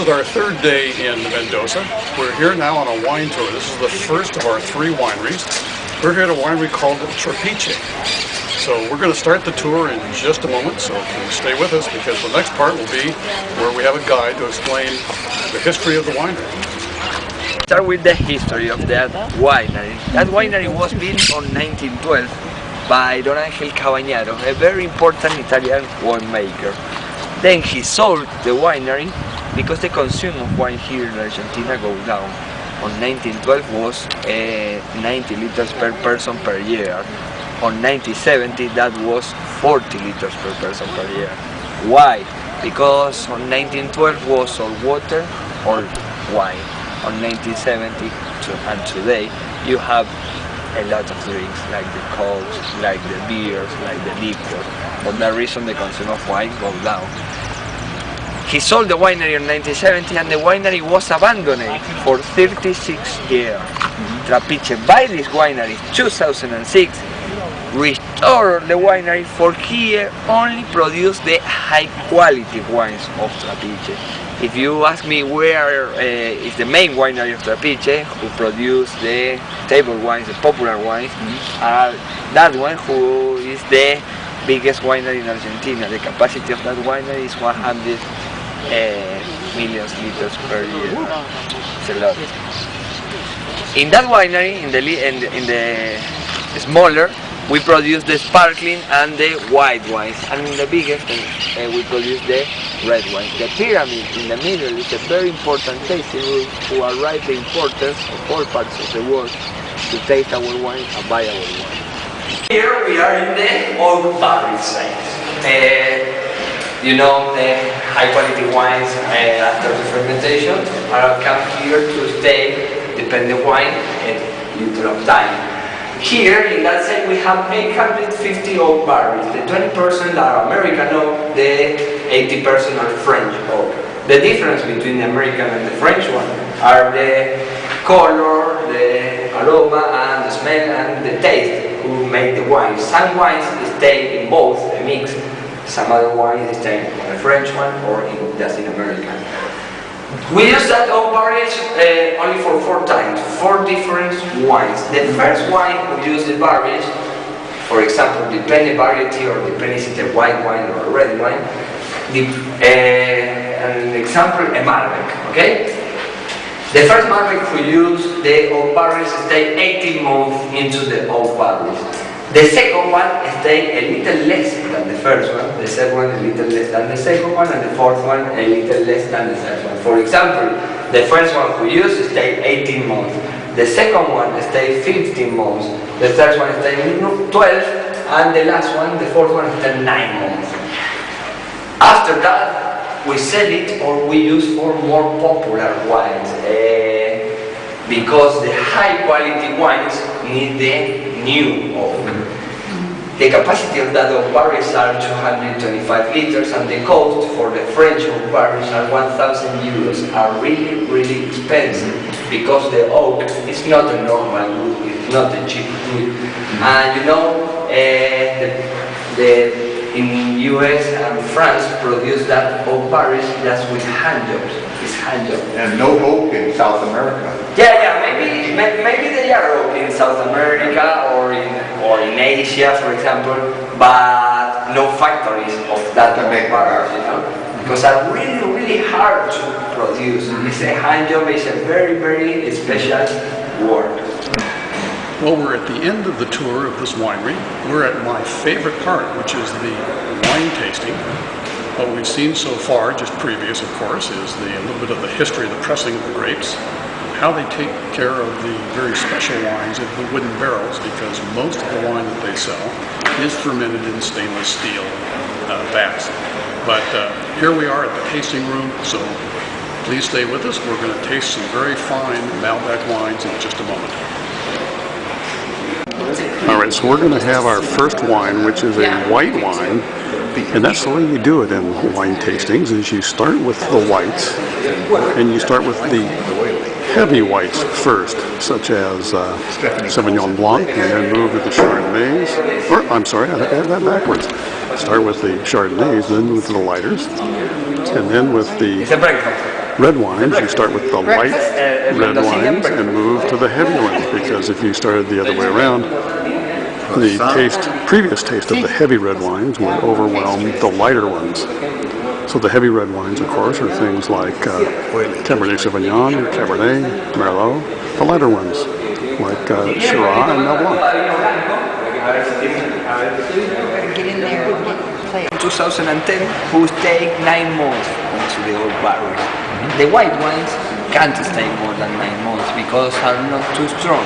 is our third day in Mendoza. We're here now on a wine tour. This is the first of our 3 wineries. We're here at a winery called Trapiche. So we're going to start the tour in just a moment, so please stay with us because the next part will be where we have a guide to explain the history of the winery. Start with the history of that winery. That winery was built on 1912 by Don Angel Cavagnaro, a very important Italian winemaker. Then he sold the winery because the consumption of wine here in Argentina goes down. On 1912 was 90 liters per person per year. On 1970 that was 40 liters per person per year. Why? Because on 1912 was all water or wine. On 1970 and today you have a lot of drinks like the cokes, like the beers, like the liquor. For that reason the consumption of wine goes down. He sold the winery in 1970 and the winery was abandoned for 36 years. Trapiche buy this winery in 2006, restored the winery for here only produce the high quality wines of Trapiche. If you ask me where is the main winery of Trapiche, who produce the table wines, the popular wines, that one who is the biggest winery in Argentina. The capacity of that winery is 100 million liters per year. It's a lot. In that winery, in the smaller, we produce the sparkling and the white wines, and in the biggest we produce the red wine. The pyramid in the middle is a very important tasting room who arrive the importers of all parts of the world to taste our wine and buy our wine. Here we are in the old barrel side. You know, the high quality wines after the fermentation are come here to stay, depending on wine, a little of time. Here in that side we have 850 oak barrels. The 20% are American oak, the 80% are French oak. The difference between the American and the French one are the color, the aroma, and the smell, and the taste who make the wine. Some wines stay in both, a mix. Some other wines stay on the French one or just in American. We use that oak barrels only for 4 times, 4 different wines. The first wine we use the barrels, for example, depending variety or depending if it's a white wine or a red wine. An example, a Malbec, okay? The first Malbec we use, the oak barrels stay 18 months into the oak barrels. The second one stay a little less than the first one, the second one a little less than the second one, and the fourth one a little less than the third one. For example, the first one we use stay 18 months, the second one stay 15 months, the third one stay 12, and the last one, the fourth one, stay 9 months. After that, we sell it or we use for more popular wines, because the high quality wines need the new oak. The capacity of that oak barrels are 225 liters and the cost for the French oak barrels are 1,000 euros, are really, really expensive because the oak is not a normal wood, it's not a cheap wood. And you know, in US and France produce that oak barrels just with hand jobs. It's hand job. And no oak in South America. Yeah, maybe they are oak in South America or in Asia, for example, but no factories of that oak barrels, you know, because are really, really hard to produce. It's a hand job. It's a very, very special work. Well, we're at the end of the tour of this winery. We're at my favorite part, which is the wine tasting. What we've seen so far, just previous of course, is a little bit of the history of the pressing of the grapes, how they take care of the very special wines in the wooden barrels, because most of the wine that they sell is fermented in stainless steel vats. But here we are at the tasting room, so please stay with us. We're going to taste some very fine Malbec wines in just a moment. Alright, so we're going to have our first wine, which is a white wine, and that's the way you do it in wine tastings, is you start with the whites, and you start with the heavy whites first, such as Sauvignon Blanc, and then move to the Chardonnays, or I'm sorry, I had that backwards. Start with the Chardonnays, then move to the lighters, and then with the red wines, you start with the light red wines and move to the heavy ones, because if you started the other way around, the previous taste of the heavy red wines would overwhelm the lighter ones. So the heavy red wines, of course, are things like Cabernet Sauvignon, Cabernet, Merlot. The lighter ones, like Shiraz and Mont Blanc. Get in there and play. 2010, who stayed 9 months into the old barrels. The white wines can't stay more than 9 months because are not too strong.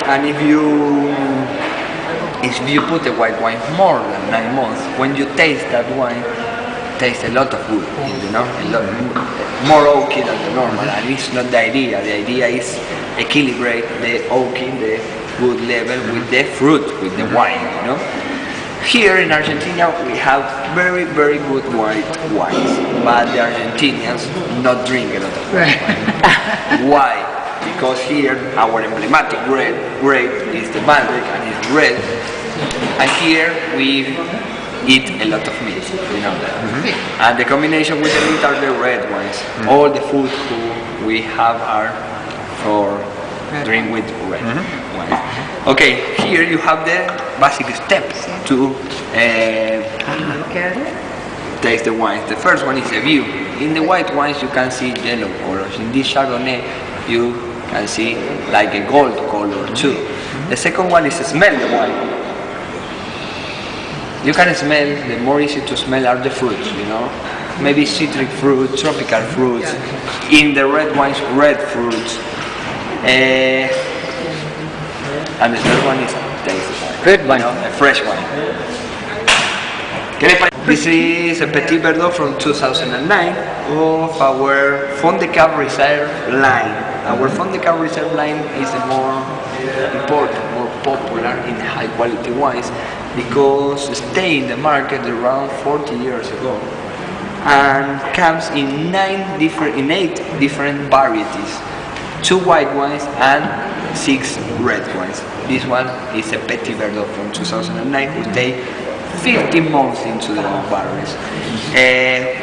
And if you put the white wine more than 9 months, when you taste that wine, taste a lot of wood, you know, a lot more oaky than the normal, and it's not the idea. The idea is equilibrate the oaky, the wood level with the fruit, with the wine, you know. Here in Argentina we have very, very good white wines, but the Argentinians not drink a lot of white wine. Why? Because here our emblematic grape is the Malbec and it's red, and here we eat a lot of meat, you know that. And the combination with the meat are the red wines. All the food we have are for drink with red wine. Okay, here you have the basic steps to taste the wines. The first one is the view. In the white wines you can see yellow colors. In this Chardonnay you can see like a gold color too. The second one is smell the wine. You can smell, the more easy to smell are the fruits, you know. Maybe citric fruit, tropical fruits. In the red wines, red fruits. And the third one is taste. Red wine. You know, a fresh wine. This is a Petit Verdot from 2009 of our Fond de Cab Reserve line. Our Fond de Cab Reserve line is the more important, more popular in high quality wines, because it stayed in the market around 40 years ago and comes in 8 different varieties, 2 white wines and 6 red wines. This one is a Petit Verdot from 2009 who stayed 15 months into the oak barrels.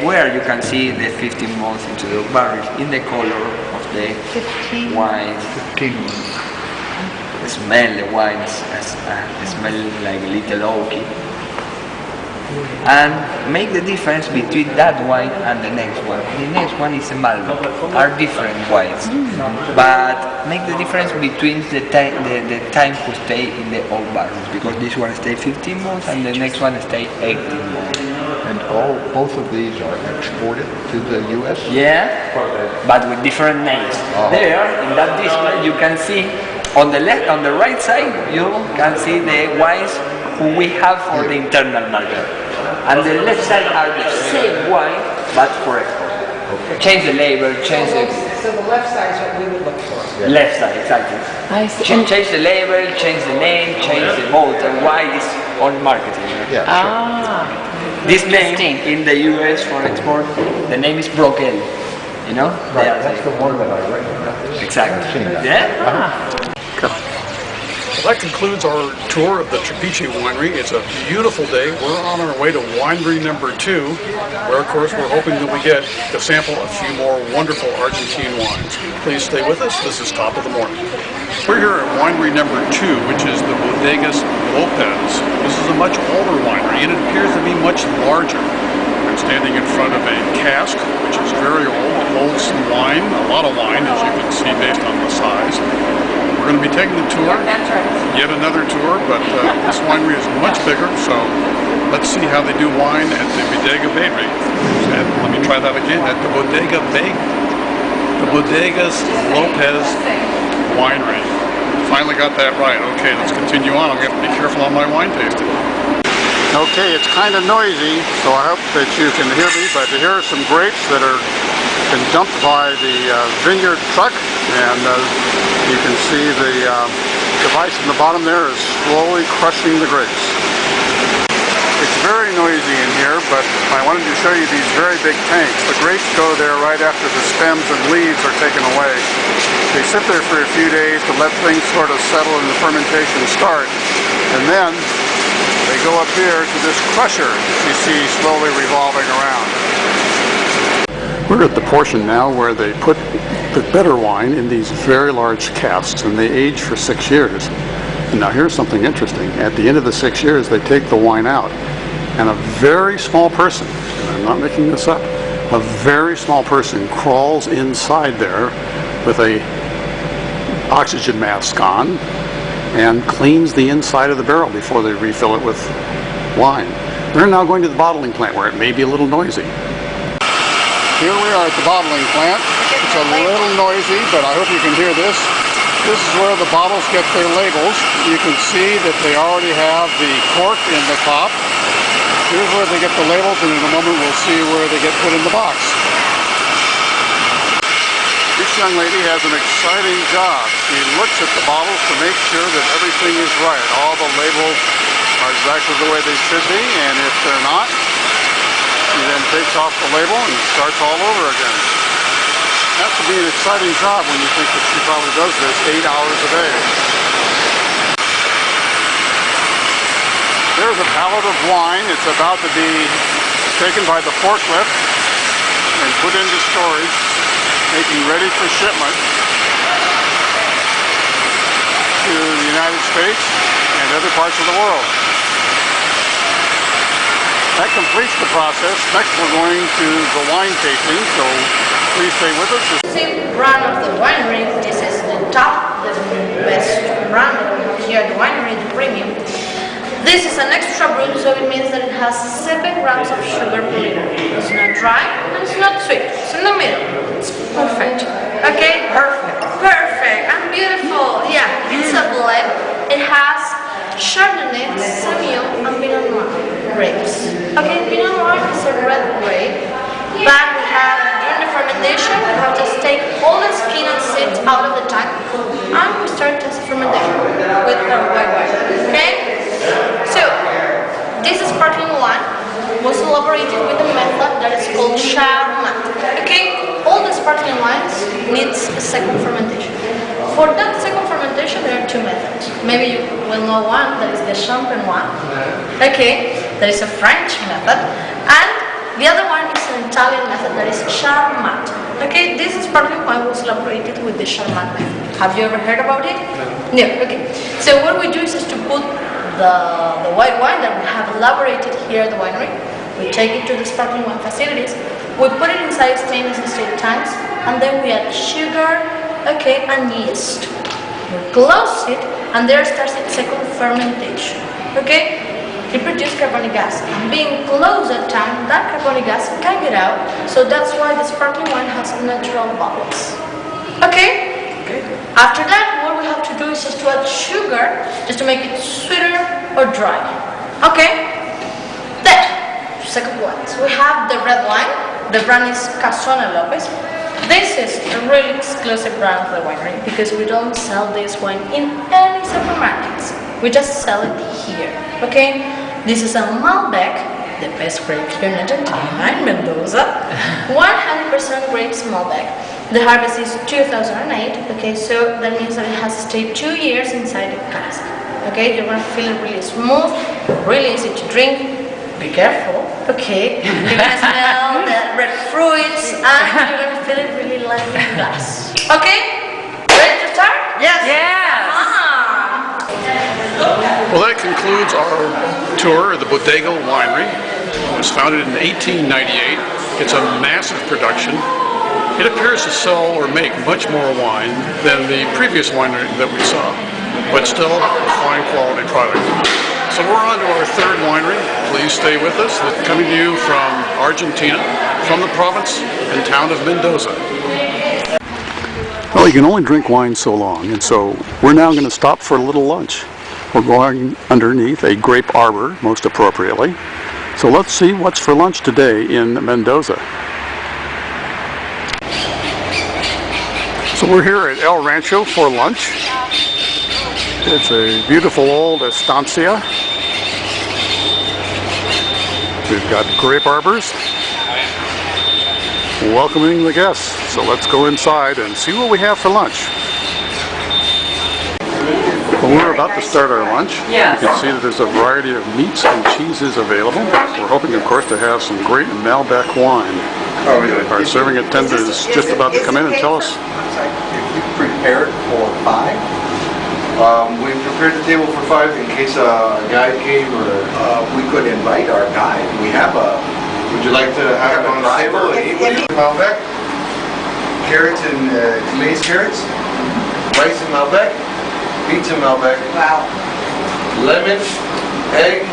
Where you can see the 15 months into the oak barrels in the color of the wines. 15 months. Smell the wines, smell like a little oaky, and make the difference between that wine and the next one. The next one is a Malbec, are different wines, but make the difference between the time who stay in the old barrels, because this one stay 15 months and the next one stay 18 months. And both of these are exported to the U.S.? Yeah, but with different names. There, in that display, you can see on the left, on the right side, you can see the wines who we have for the internal market. And the left side are the same wine, but for export. Okay. Change the label, change the... So the left side is what we would look for. Left side, exactly. I see. Change the label, change the name, change the bottle, why is on marketing. Yeah, Ah. This name in the US for export, the name is Broquel. You know? Right, that's the one that I recognize. Exactly. I've seen that. Yeah? Well, that concludes our tour of the Trapiche Winery. It's a beautiful day. We're on our way to winery number 2, where of course we're hoping that we get to sample a few more wonderful Argentine wines. Please stay with us. This is Top of the Morning. We're here at winery number 2, which is the Bodegas Lopez. This is a much older winery, and it appears to be much larger. I'm standing in front of a cask, which is very old. It holds some wine, a lot of wine, as you can see based on the size. We're going to be taking the tour, yet another tour, but this winery is much bigger, so let's see how they do wine at the Bodega Bakery. And let me try that again, at the Bodegas Lopez Winery. Finally got that right. Okay, let's continue on. I'm going to have to be careful on my wine tasting. Okay, it's kind of noisy, so I hope that you can hear me, but here are some grapes that are been dumped by the vineyard truck, and you can see the device in the bottom there is slowly crushing the grapes. It's very noisy in here, but I wanted to show you these very big tanks. The grapes go there right after the stems and leaves are taken away. They sit there for a few days to let things sort of settle and the fermentation start, and then they go up here to this crusher that you see slowly revolving around. We're at the portion now where they put the better wine in these very large casks and they age for 6 years. And now here's something interesting. At the end of the 6 years, they take the wine out and a very small person, and I'm not making this up, a very small person crawls inside there with a oxygen mask on and cleans the inside of the barrel before they refill it with wine. We're now going to the bottling plant where it may be a little noisy. Here we are at the bottling plant. It's a little noisy, but I hope you can hear this. This is where the bottles get their labels. You can see that they already have the cork in the top. Here's where they get the labels, and in a moment we'll see where they get put in the box. This young lady has an exciting job. She looks at the bottles to make sure that everything is right. All the labels are exactly the way they should be, and if they're not, she then takes off the label and starts all over again. It has to be an exciting job when you think that she probably does this 8 hours a day. There's a pallet of wine. It's about to be taken by the forklift and put into storage, making ready for shipment to the United States and other parts of the world. That completes the process. Next we're going to the wine tasting, so please stay with us. Same brand of the winery. This is the top, the best brand that we have here at the winery, the premium. This is an extra brut, so it means that it has 7 grams of sugar per liter. It's not dry and it's not sweet. It's in the middle. It's perfect. Okay? Perfect. Perfect. And beautiful. Yeah, it's a blend. It has Chardonnay, Semillon, and Pinot Noir grapes. Okay, Pinot Noir is a red grape, but we have, during the fermentation, we have just take all the skin and seeds out of the tank, and we start this fermentation with our white wine. Okay? So, this sparkling wine was elaborated with a method that is called Charmat. Okay? All the sparkling wines needs a second fermentation. For that second fermentation, there are 2 methods. Maybe you will know one, that is the champagne one. Okay, that is a French method. And the other one is an Italian method, that is Charmat. Okay, this sparkling wine was elaborated with the Charmat method. Have you ever heard about it? No. Okay. So what we do is to put the white wine that we have elaborated here at the winery. We take it to the sparkling wine facilities. We put it inside stainless steel tanks, and then we add sugar, okay, and yeast. We close it, and there starts its second fermentation. Okay, it produces carbonic gas, and being closed at time, that carbonic gas can get out. So that's why the sparkling wine has natural bubbles. Okay. After that, what we have to do is just to add sugar, just to make it sweeter or dry. Okay. Then, second one. So we have the red wine. The brand is Casona Lopez. This is a really exclusive brand of the winery because we don't sell this wine in any supermarkets. We just sell it here. Okay? This is a Malbec, the best grape here in Argentina, in Mendoza. 100% grapes Malbec. The harvest is 2008. Okay, so that means that it has stayed 2 years inside the cask. Okay, you're gonna feel it really smooth, really easy to drink. Be careful, okay? You're gonna smell the red fruits and you're gonna feel it really light in the glass. Okay? Ready to start? Yes. Yes. Well, that concludes our tour of the Bodega Winery. It was founded in 1898. It's a massive production. It appears to sell or make much more wine than the previous winery that we saw, but still a fine quality product. So we're on to our 3rd winery. Please stay with us. It's coming to you from Argentina, from the province and town of Mendoza. Well, you can only drink wine so long, and so we're now going to stop for a little lunch. We're going underneath a grape arbor, most appropriately. So let's see what's for lunch today in Mendoza. So we're here at El Rancho for lunch. It's a beautiful old estancia. We've got grape arbors welcoming the guests. So let's go inside and see what we have for lunch. Well, we're about to start our lunch. Yes. You can see that there's a variety of meats and cheeses available. We're hoping, of course, to have some great Malbec wine. Oh, really? Our serving attendant is just about to come in and tell us. We prepared for 5. We prepared the table for 5 in case a guide came or We could invite our guide. We have a, would you like to have it on the table and eat with you? Malbec, carrots and maize carrots, rice and Malbec, beets and Malbec, Wow. lemon, egg,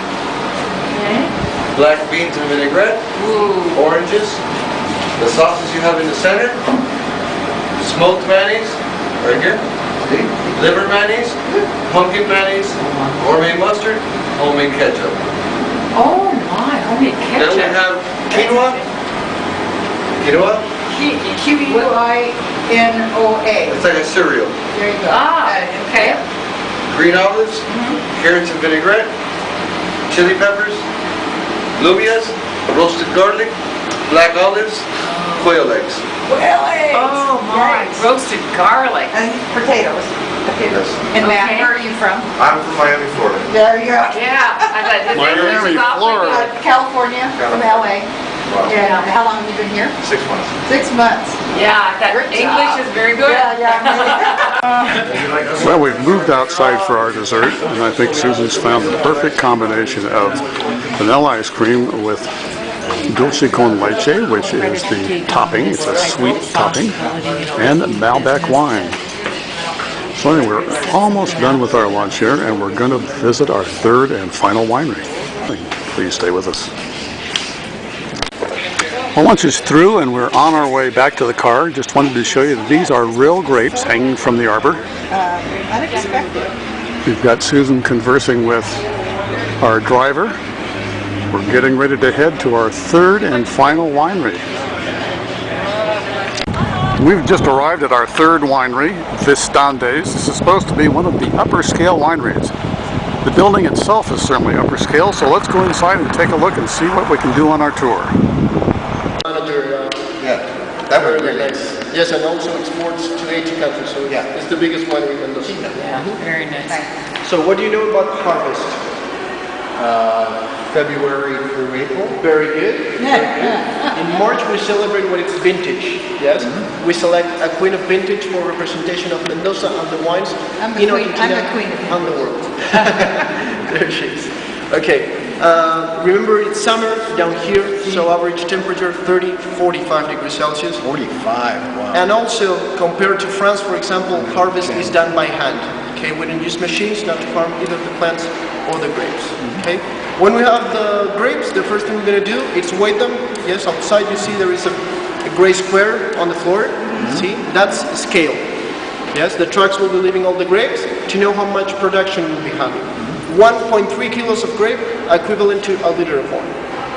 black beans and vinaigrette, oranges, the sauces you have in the center, smoked mayonnaise, right here, liver mayonnaise, pumpkin mayonnaise, gourmet mustard, homemade ketchup. Oh my, homemade Then we ketchup. have quinoa, quinoa, Quinoa. it's like a cereal, There you go. Okay. green olives, carrots and vinaigrette, chili peppers, lubias, roasted garlic, black olives, quail eggs. Oh my. Roasted garlic. And potatoes. Yes. And Matt, Okay. where are you from? I'm from Miami, Florida. There you go. Yeah, I bet this Miami, is awfully Florida. good. California, from LA. Wow. Yeah. How long have you been here? 6 months. 6 months. Yeah, that English is very good. Well, we've moved outside for our dessert, and I think Susan's found the perfect combination of vanilla ice cream with dulce con leche, which is the topping. It's a sweet topping, and Malbec wine. So anyway, we're almost done with our lunch here, and we're going to visit our third and final winery. Please stay with us. Well, lunch is through, and we're on our way back to the car. Just wanted to show you that these are real grapes hanging from the arbor. Unexpected. We've got Susan conversing with our driver. We're getting ready to head to our third and final winery. We've just arrived at our third winery, Vistandes. This is supposed to be one of the upper scale wineries. The building itself is certainly upper scale, so let's go inside and take a look and see what we can do on our tour. Manager, yeah, that would very be nice. Yes, and also exports to 80 countries, so Yeah. it's the biggest winery in Mendoza. Very nice. So what do you know about harvest? February through April. Very good. In March we celebrate when it's vintage, yes? We select a queen of vintage for representation of Mendoza and the wines I'm the in queen- I'm Argentina the queen of and the world. There she is. Okay, remember it's summer down here, so average temperature 30, 45 degrees Celsius. 45, wow. And also, compared to France, for example, harvest is done by hand. Okay, we don't use machines not to farm either the plants or the grapes. Okay, when we have the grapes, the first thing we're going to do is weigh them. Yes, outside you see there is a gray square on the floor. See, that's scale. Yes, the trucks will be leaving all the grapes to know how much production we'll be having. 1.3 kilos of grape equivalent to a liter of wine.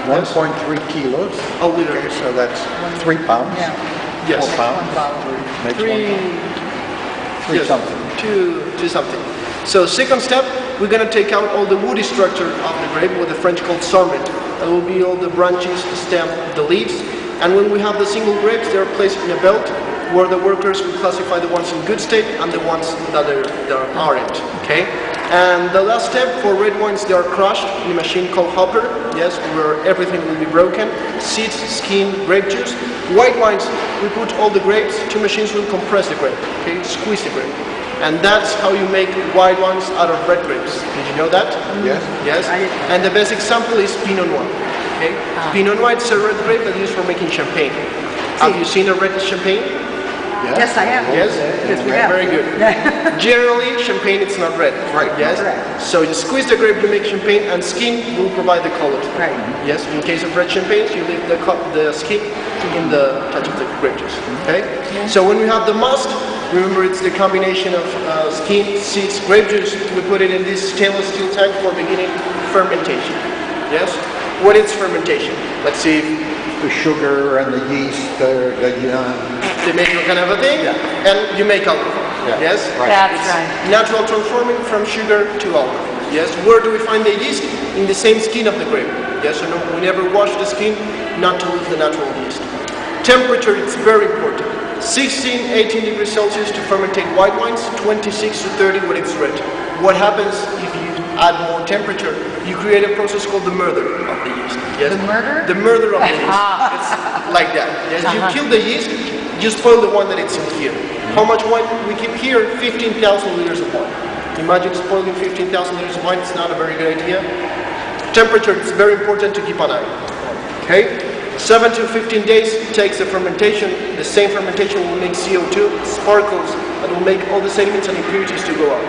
1.3 kilos. A liter. Okay, so that's 3 pounds. Yeah. Yes. 4 pounds. Makes 3 Yes, something. two something. So second step, we're going to take out all the woody structure of the grape, what the French call sarment. That will be all the branches, the stem, the leaves. And when we have the single grapes, they are placed in a belt where the workers will classify the ones in good state and the ones that aren't. Okay. And the last step for red wines, they are crushed in a machine called hopper. Yes, where everything will be broken: seeds, skin, grape juice. White wines, we put all the grapes. 2 machines will compress the grape. Okay, squeeze the grape. And that's how you make white wines out of red grapes. Did you know that? Yes. Yes. And the best example is Pinot Noir. Okay. Pinot Noir is a red grape that's used for making champagne. Have you seen a red champagne? Yes, I have. Yes. Yes, we have. Very good. Generally, champagne it's not red. Right. Yes. Correct. So you squeeze the grape to make champagne, and skin will provide the color. Right. Yes. In case of red champagne, you leave the skin in the touch of the grape juice. Okay. So when we have the must, remember it's the combination of skin, seeds, grape juice. We put it in this stainless steel tank for beginning fermentation. Yes. What is fermentation? Let's see. The sugar and the yeast, They make kind of a thing, and you make alcohol. Yeah. Yes. That's It's right. natural transforming from sugar to alcohol. Yes. Where do we find the yeast? In the same skin of the grape. Yes. So no, we never wash the skin, not to lose the natural yeast. Temperature, it's very important. 16, 18 degrees Celsius to fermentate white wines, 26 to 30 when it's red. What happens if you add more temperature, you create a process called the murder of the yeast. Yes? The murder? The murder of the yeast. It's like that. Yes, you kill the yeast, you spoil the wine that it's in here. How much wine we keep here? 15,000 liters of wine. Imagine spoiling 15,000 liters of wine, it's not a very good idea. Temperature is very important to keep an eye on. Okay? 7 to 15 days takes the fermentation. The same fermentation will make CO2, sparkles, and will make all the sediments and impurities to go out.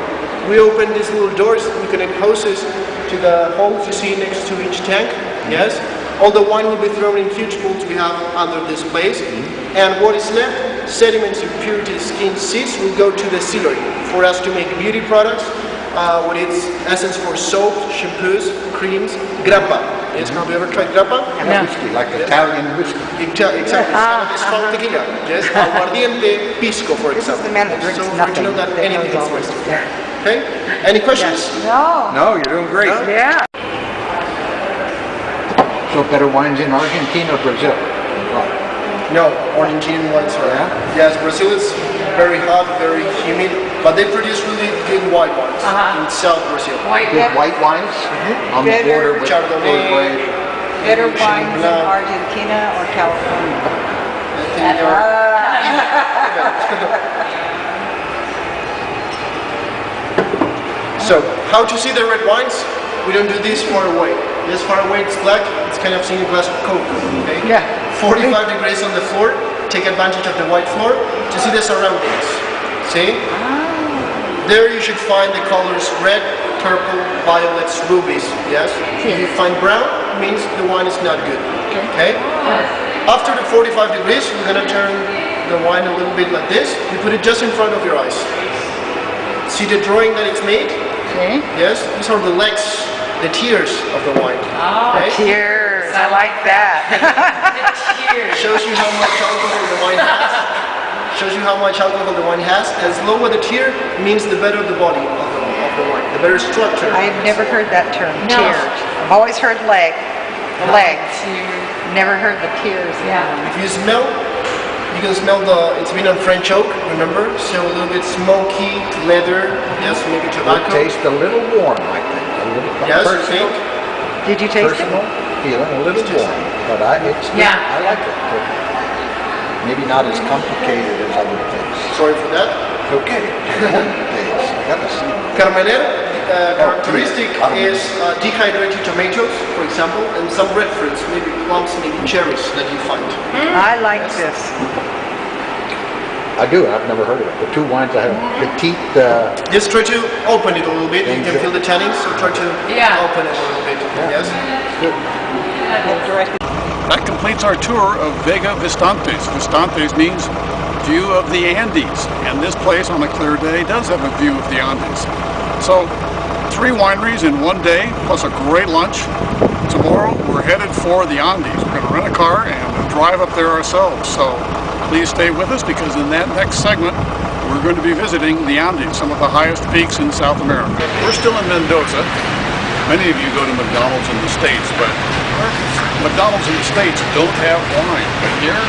We open these little doors, we connect hoses to the holes you see next to each tank. Yes? All the wine will be thrown in huge pools we have under this place. And what is left? Sediments, impurities, skin, cysts will go to the distillery for us to make beauty products with its essence for soaps, shampoos, creams, grappa. Yes, have you ever tried grappa? And whiskey, like Italian whiskey. Exactly, it's kind of a strong tequila. Yes, aguardiente, pisco, for This is example. the man that drinks So nothing. original that that anything knows is all this. wasted. Okay? Any questions? No. No, you're doing great. Yeah. So better wines in Argentina or Brazil? No, Argentinian wines are. Yeah? Yes, Brazil is very hot, very humid, but they produce really good white wines in South Brazil. Good white wines on the Better border with Chardonnay. Uruguay. Better wines in Blanc. Argentina or California? I think they're- So, how to see the red wines? We don't do this far away. This far away, it's black. It's kind of seeing a glass of Coke. Okay? Yeah. 45 degrees on the floor. Take advantage of the white floor to see the surroundings. See? There you should find the colors red, purple, violets, rubies. Yes? If you find brown, it means the wine is not good. Okay? After the 45 degrees, we're gonna turn the wine a little bit like this. You put it just in front of your eyes. See the drawing that it's made? See? Yes? These are the legs, the tears of the wine. Okay? Cheers. I like that. Shows you how much alcohol the wine has. Shows you how much alcohol the wine has. As lower the tear means the better the body of the wine, the better structure. I've never heard that term, No. tears. I've always heard legs. Never heard the tears. Yeah. If you smell, you can smell it's been on French oak, remember? So a little bit smoky, leather, yes, maybe It tobacco. tastes a little warm, I think. A little Yes, you personal, think? Did you taste it? personal feeling, a little It's just- warm. But I like it. Maybe not as complicated as other things. Sorry for that. Okay. Taste. I gotta see. Carmener characteristic is dehydrated tomatoes, for example, and some red fruits, maybe plums, maybe cherries that you find. I like this. I do. I've never heard of it. The two wines I have, petite. Just try to open it a little bit. You can Thank you. feel the tannins, so try to Yeah. open it a little bit. Yes. Good. That completes our tour of Vega Vistantes. Vistantes means view of the Andes, and this place on a clear day does have a view of the Andes. So, 3 wineries in one day, plus a great lunch. Tomorrow we're headed for the Andes. We're going to rent a car and drive up there ourselves. So please stay with us, because in that next segment we're going to be visiting the Andes, some of the highest peaks in South America. We're still in Mendoza. Many of you go to McDonald's in the States, but McDonald's in the States don't have wine. But here,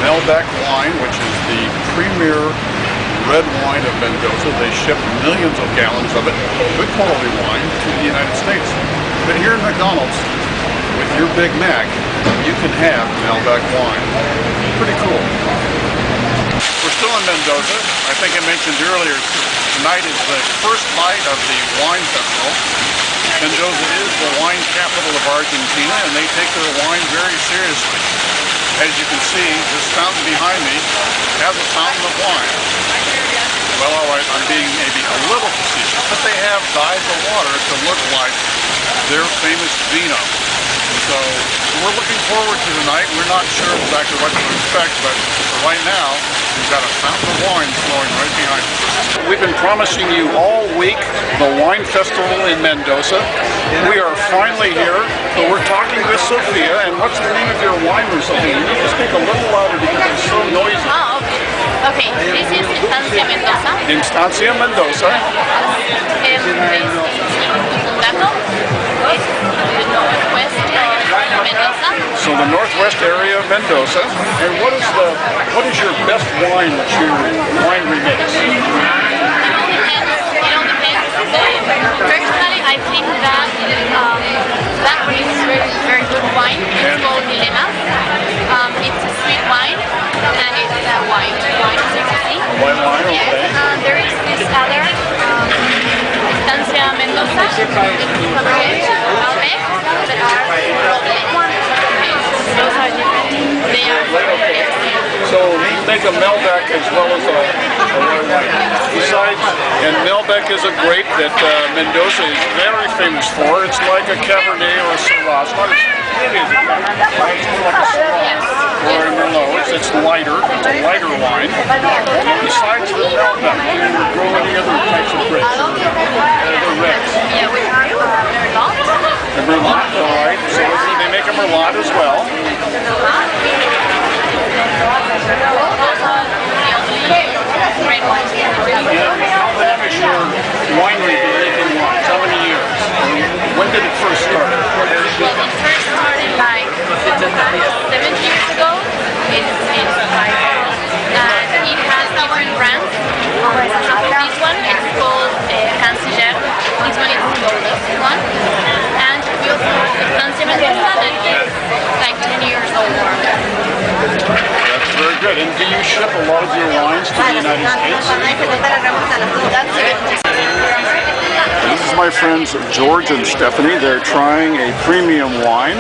Malbec wine, which is the premier red wine of Mendoza. They ship millions of gallons of it, good quality wine, to the United States. But here in McDonald's, with your Big Mac, you can have Malbec wine. Pretty cool. We're still in Mendoza. I think I mentioned earlier, tonight is the first night of the wine festival. Mendoza is the wine capital of Argentina, and they take their wine very seriously. As you can see, this fountain behind me has a fountain of wine. Well, all right, I'm being maybe a little facetious, but they have dyed the water to look like their famous vino. So we're looking forward to tonight. We're not sure exactly what to expect, but for right now, we've got a fountain of wine flowing right behind us. We've been promising you all week the wine festival in Mendoza. We are finally here, so we're talking with Sophia. And what's the name of your winery, Sophia? You need to speak a little louder because it's so noisy. Oh, okay. This is Estancia Mendoza. Instancia Mendoza. This is Dato. This is the northwest of Mendoza. So the northwest area of Mendoza. And what is your best wine that your winery makes? It all depends. Personally, Mendoza, Cabernet, Malbec, that are those are different. They are So you make a Malbec as well as a red wine. Besides, and Malbec is a grape that Mendoza is very famous for. It's like a Cabernet or a Syrah. It's not as big as a Cabernet, right? It's more like a Syrah or a Merlot. It's lighter. It's a lighter wine. Besides the Malbec, do you grow any other types of grapes? The reds. yeah, we have Merlot. The Merlot, all right. So they make a Merlot as well. Red wines. How long has your winery been making wines? How many years? When did it first start? Well, it first started like 7 years ago in Mexico, and it has different brands. For example, this one is called Canciller. This one is the oldest one, and we also have Francia Mendoza that is like 10 years old. That's very good. And do you ship a lot of your wines to the United States? This is my friends George and Stephanie. They're trying a premium wine.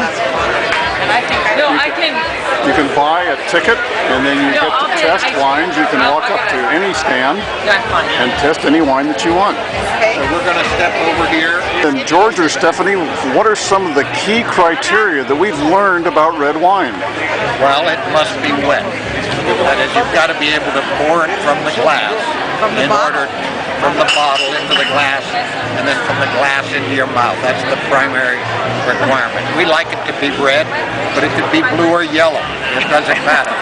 No, I can. You can buy a ticket and then you get to test wines. You can walk up to any stand and test any wine that you want. So we're going to step over here. And George or Stephanie, what are some of the key criteria that we've learned about red wine? Well, it must be wet. That is, you've got to be able to pour it from the glass. From the bottle into the glass, and then from the glass into your mouth. That's the primary requirement. We like it to be red, but it could be blue or yellow. It doesn't matter.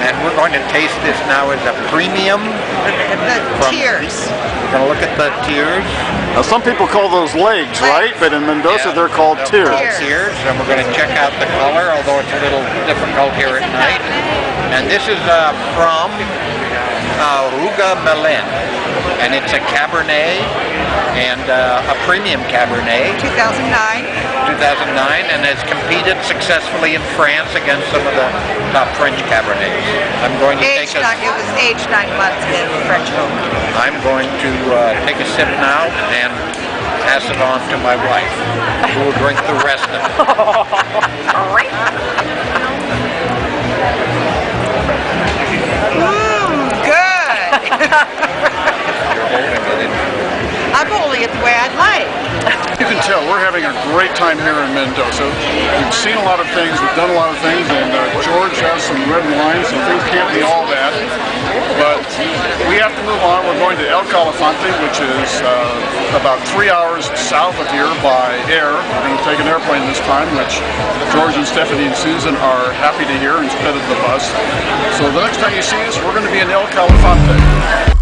And we're going to taste this now as a premium. Cheers. We're going to look at the tears. Now some people call those legs, right? But in Mendoza they're called tears. Tears, and we're going to check out the color, although it's a little difficult here at night. And this is from Ruga Melin, and it's a Cabernet, and a premium Cabernet. 2009. 2009, and has competed successfully in France against some of the top French Cabernets. I'm going to It was aged 9 months in French oak. I'm going to take a sip now and pass it on to my wife, who will drink the rest of it. I'm holding it the way I'd like. You can tell we're having a great time here in Mendoza. We've seen a lot of things, we've done a lot of things, and George has some red wines, and things can't be all bad. But we have to move on. We're going to El Calafante, which is about 3 hours south of here by air. We're going to take an airplane this time, which George and Stephanie and Susan are happy to hear instead of the bus. So the next time you see us, we're going to be in El Calafante.